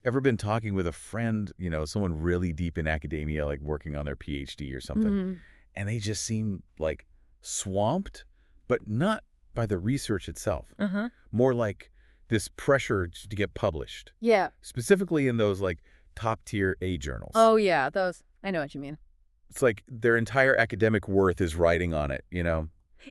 Ever been talking with a friend, someone really deep in academia, like working on their PhD or something, Hmm. and they just seem like swamped, but not by the research itself. Uh-huh. More like this pressure to get published, Yeah. specifically in those like top tier A journals. Oh, yeah, those. I know what you mean. It's like their entire academic worth is riding on it.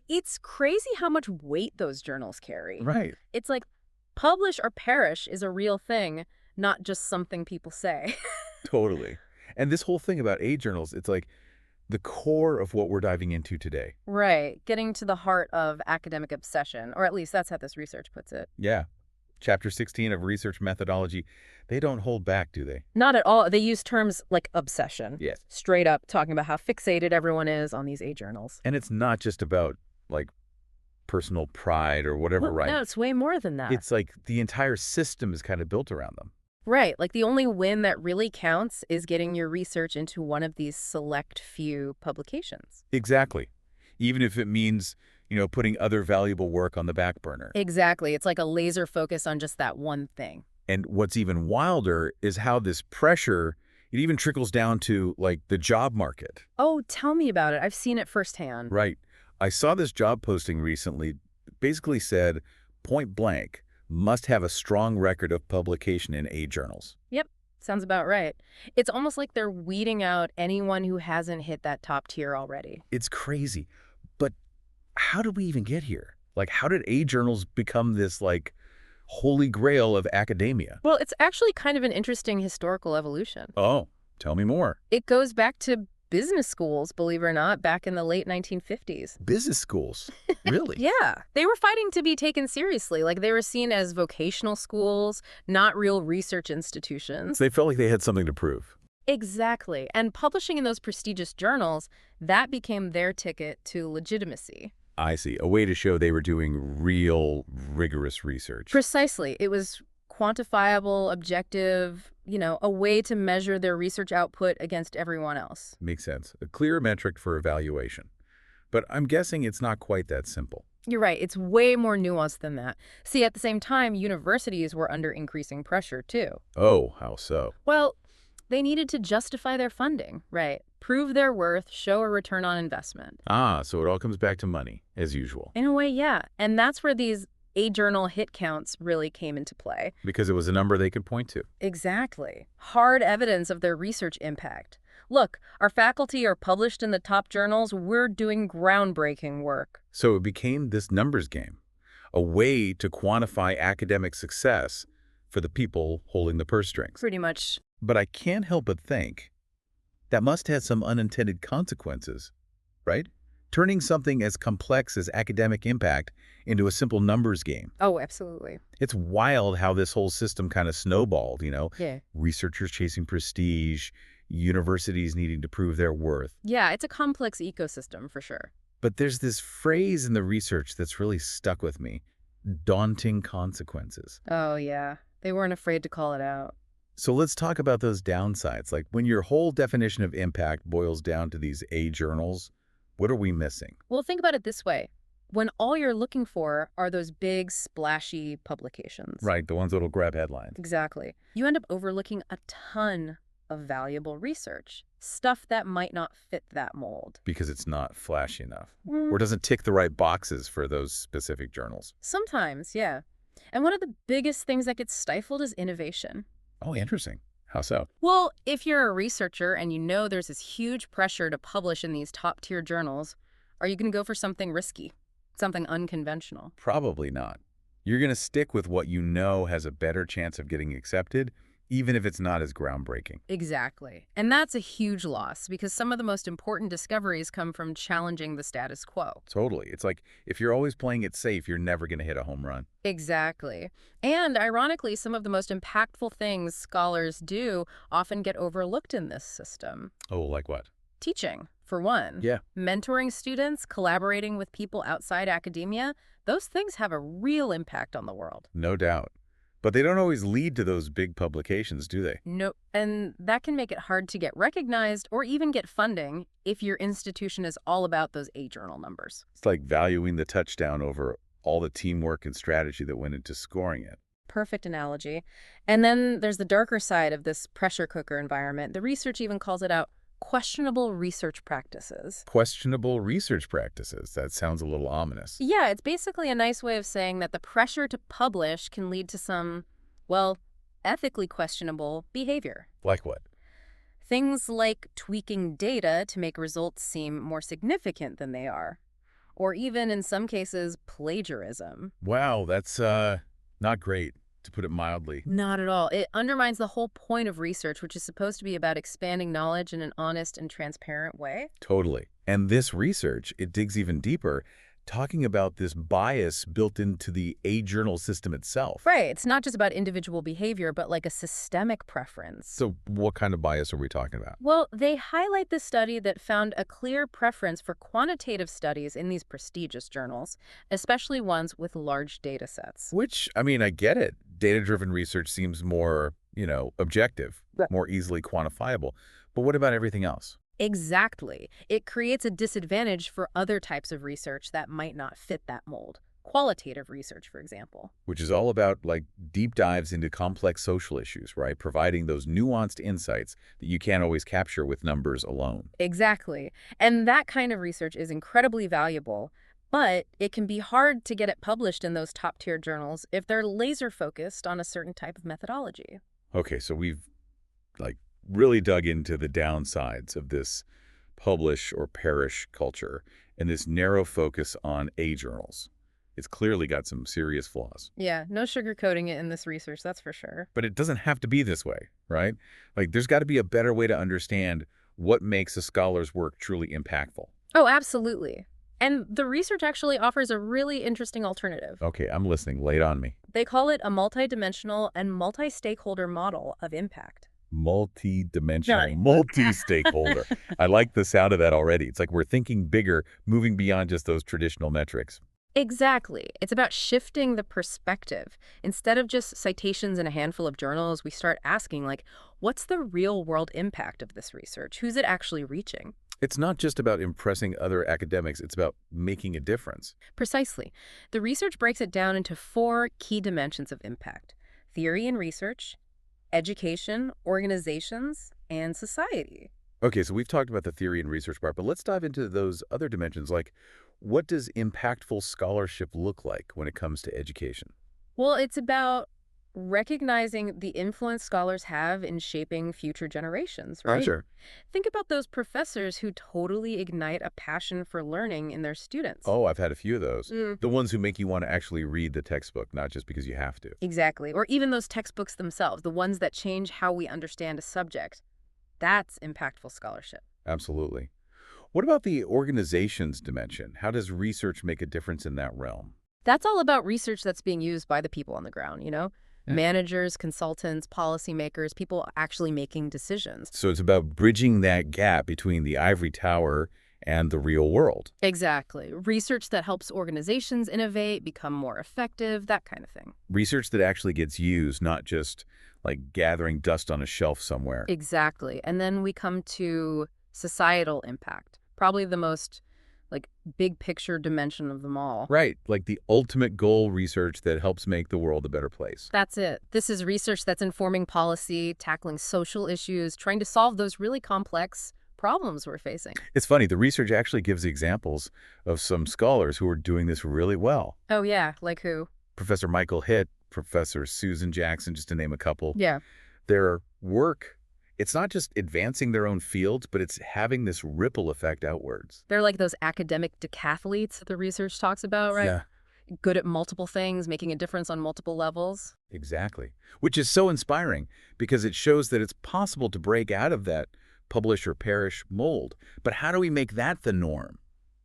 It's crazy how much weight those journals carry. Right. It's like publish or perish is a real thing, not just something people say. Totally. And this whole thing about A journals, it's like the core of what we're diving into today. Right. Getting to the heart of academic obsession, or at least that's how this research puts it. Yeah. Chapter 16 of research methodology, they don't hold back, do they? Not at all. They use terms like obsession, Yes. straight up talking about how fixated everyone is on these A journals. And it's not just about like personal pride or whatever, Well, right? no, it's way more than that. It's like the entire system is kind of built around them. Right. Like the only win that really counts is getting your research into one of these select few publications. Exactly. Even if it means, putting other valuable work on the back burner. Exactly. It's like a laser focus on just that one thing. And what's even wilder is how this pressure, it even trickles down to like the job market. Oh, tell me about it. I've seen it firsthand. Right. I saw this job posting recently, basically said, point blank, must have a strong record of publication in A journals. Yep. Sounds about right. It's almost like they're weeding out anyone who hasn't hit that top tier already. It's crazy. But how did we even get here? Like, how did A journals become this, like, holy grail of academia? Well, it's actually kind of an interesting historical evolution. Oh, tell me more. It goes back to business schools, believe it or not, back in the late 1950s. Business schools. Really? Yeah, they were fighting to be taken seriously. Like they were seen as vocational schools, not real research institutions. They felt like they had something to prove. Exactly. And publishing in those prestigious journals, that became their ticket to legitimacy. I see. A way to show they were doing real, rigorous research. Precisely. It was quantifiable, objective, a way to measure their research output against everyone else. Makes sense. A clear metric for evaluation. But I'm guessing it's not quite that simple. You're right. It's way more nuanced than that. See, at the same time, universities were under increasing pressure, too. Oh, how so? Well, they needed to justify their funding, right? Prove their worth, show a return on investment. Ah, so it all comes back to money, as usual. In a way, yeah. And that's where these A-journal hit counts really came into play. Because it was a number they could point to. Exactly. Hard evidence of their research impact. Look, our faculty are published in the top journals. We're doing groundbreaking work. So it became this numbers game, a way to quantify academic success for the people holding the purse strings. Pretty much. But I can't help but think that must have some unintended consequences, right? Turning something as complex as academic impact into a simple numbers game. Oh, absolutely. It's wild how this whole system kind of snowballed. Yeah. Researchers chasing prestige, universities needing to prove their worth. Yeah, it's a complex ecosystem for sure. But there's this phrase in the research that's really stuck with me, daunting consequences. Oh, yeah. They weren't afraid to call it out. So let's talk about those downsides. Like when your whole definition of impact boils down to these A journals, what are we missing? Well, think about it this way. When all you're looking for are those big, splashy publications. Right, the ones that'll grab headlines. Exactly. You end up overlooking a ton of valuable research, stuff that might not fit that mold. Because it's not flashy enough. Mm, Or doesn't tick the right boxes for those specific journals. sometimes, yeah. And one of the biggest things that gets stifled is innovation. Oh, interesting. How so? Well, if you're a researcher and you know there's this huge pressure to publish in these top-tier journals, are you going to go for something risky, something unconventional? Probably not. You're going to stick with what you know has a better chance of getting accepted, even if it's not as groundbreaking. Exactly. And that's a huge loss because some of the most important discoveries come from challenging the status quo. Totally. It's like if you're always playing it safe, you're never going to hit a home run. Exactly. And ironically, some of the most impactful things scholars do often get overlooked in this system. Oh, like what? Teaching, for one. Yeah. Mentoring students, collaborating with people outside academia, those things have a real impact on the world. No doubt. But they don't always lead to those big publications, do they? No, and that can make it hard to get recognized or even get funding if your institution is all about those A-journal numbers. It's like valuing the touchdown over all the teamwork and strategy that went into scoring it. Perfect analogy. And then there's the darker side of this pressure cooker environment. The research even calls it out questionable research practices. Questionable research practices. That sounds a little ominous. Yeah, it's basically a nice way of saying that the pressure to publish can lead to some, well, ethically questionable behavior. Like what? Things like tweaking data to make results seem more significant than they are. Or even, in some cases, plagiarism. Wow, that's not great, to put it mildly. Not at all. It undermines the whole point of research, which is supposed to be about expanding knowledge in an honest and transparent way. Totally. And this research, it digs even deeper, talking about this bias built into the A-journal system itself. Right. It's not just about individual behavior, but like a systemic preference. So what kind of bias are we talking about? Well, they highlight the study that found a clear preference for quantitative studies in these prestigious journals, especially ones with large data sets. Which, I mean, I get it. Data-driven research seems more, objective, Right. more easily quantifiable. But what about everything else? Exactly. It creates a disadvantage for other types of research that might not fit that mold. Qualitative research, for example. Which is all about, like, deep dives into complex social issues, right? Providing those nuanced insights that you can't always capture with numbers alone. Exactly. And that kind of research is incredibly valuable, but it can be hard to get it published in those top-tier journals if they're laser-focused on a certain type of methodology. Okay, so we've, like, really dug into the downsides of this publish or perish culture and this narrow focus on A-journals. It's clearly got some serious flaws. Yeah, no sugarcoating it in this research, that's for sure. But it doesn't have to be this way, right? Like, there's got to be a better way to understand what makes a scholar's work truly impactful. Oh, absolutely. And the research actually offers a really interesting alternative. Okay, I'm listening. Lay it on me. They call it a multidimensional and multi-stakeholder model of impact. Multi-dimensional, Right. multi-stakeholder. I like the sound of that already. It's like we're thinking bigger, moving beyond just those traditional metrics. Exactly. It's about shifting the perspective. Instead of just citations in a handful of journals, we start asking, like, what's the real-world impact of this research? Who's it actually reaching? It's not just about impressing other academics. It's about making a difference. Precisely. The research breaks it down into 4 key dimensions of impact: theory and research, education, organizations, and society. Okay, so we've talked about the theory and research part, but let's dive into those other dimensions. Like, what does impactful scholarship look like when it comes to education? Well, it's about recognizing the influence scholars have in shaping future generations, right? Sure. Think about those professors who totally ignite a passion for learning in their students. Oh, I've had a few of those. Mm. The ones who make you want to actually read the textbook, not just because you have to. Exactly. Or even those textbooks themselves, the ones that change how we understand a subject. That's impactful scholarship. Absolutely. What about the organization's dimension? How does research make a difference in that realm? That's all about research that's being used by the people on the ground, you know? Yeah. Managers, consultants, policymakers, people actually making decisions. So it's about bridging that gap between the ivory tower and the real world. Exactly. Research that helps organizations innovate, become more effective, that kind of thing. Research that actually gets used, not just like gathering dust on a shelf somewhere. Exactly. And then we come to societal impact, probably the most big picture dimension of them all. Right, like the ultimate goal research that helps make the world a better place. That's it. This is research that's informing policy, tackling social issues, trying to solve those really complex problems we're facing. It's funny, the research actually gives examples of some scholars who are doing this really well. Oh, yeah. Like who? Professor Michael Hitt, Professor Susan Jackson, just to name a couple. Yeah. Their work, it's not just advancing their own fields, but it's having this ripple effect outwards. They're like those academic decathletes that the research talks about, right? Yeah, Good at multiple things, making a difference on multiple levels. exactly. Which is so inspiring because it shows that it's possible to break out of that publish or perish mold. But how do we make that the norm,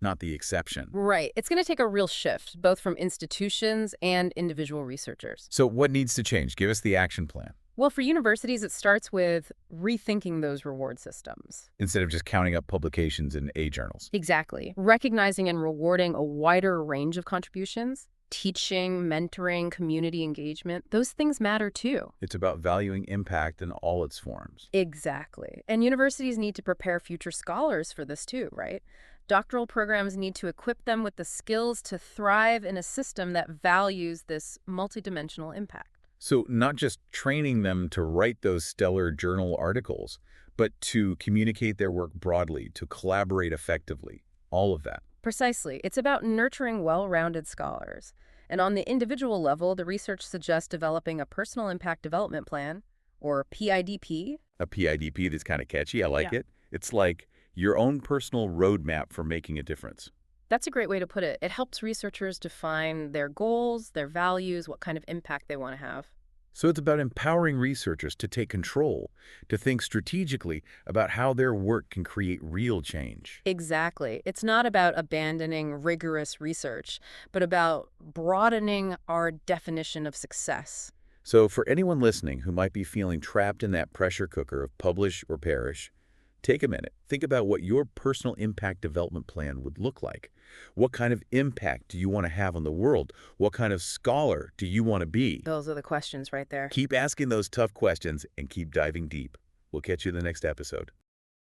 not the exception? Right. It's going to take a real shift, both from institutions and individual researchers. So what needs to change? Give us the action plan. Well, for universities, it starts with rethinking those reward systems. Instead of just counting up publications in A-journals. Exactly. Recognizing and rewarding a wider range of contributions, teaching, mentoring, community engagement, those things matter too. It's about valuing impact in all its forms. Exactly. And universities need to prepare future scholars for this too, right? Doctoral programs need to equip them with the skills to thrive in a system that values this multidimensional impact. So not just training them to write those stellar journal articles, but to communicate their work broadly, to collaborate effectively, all of that. Precisely. It's about nurturing well-rounded scholars. And on the individual level, the research suggests developing a personal impact development plan, or PIDP. A PIDP that's kind of catchy, I like Yeah. it. It's like your own personal roadmap for making a difference. That's a great way to put it. It helps researchers define their goals, their values, what kind of impact they want to have. So it's about empowering researchers to take control, to think strategically about how their work can create real change. Exactly. It's not about abandoning rigorous research, but about broadening our definition of success. So for anyone listening who might be feeling trapped in that pressure cooker of publish or perish, take a minute. Think about what your personal impact development plan would look like. What kind of impact do you want to have on the world? What kind of scholar do you want to be? Those are the questions right there. Keep asking those tough questions and keep diving deep. We'll catch you in the next episode.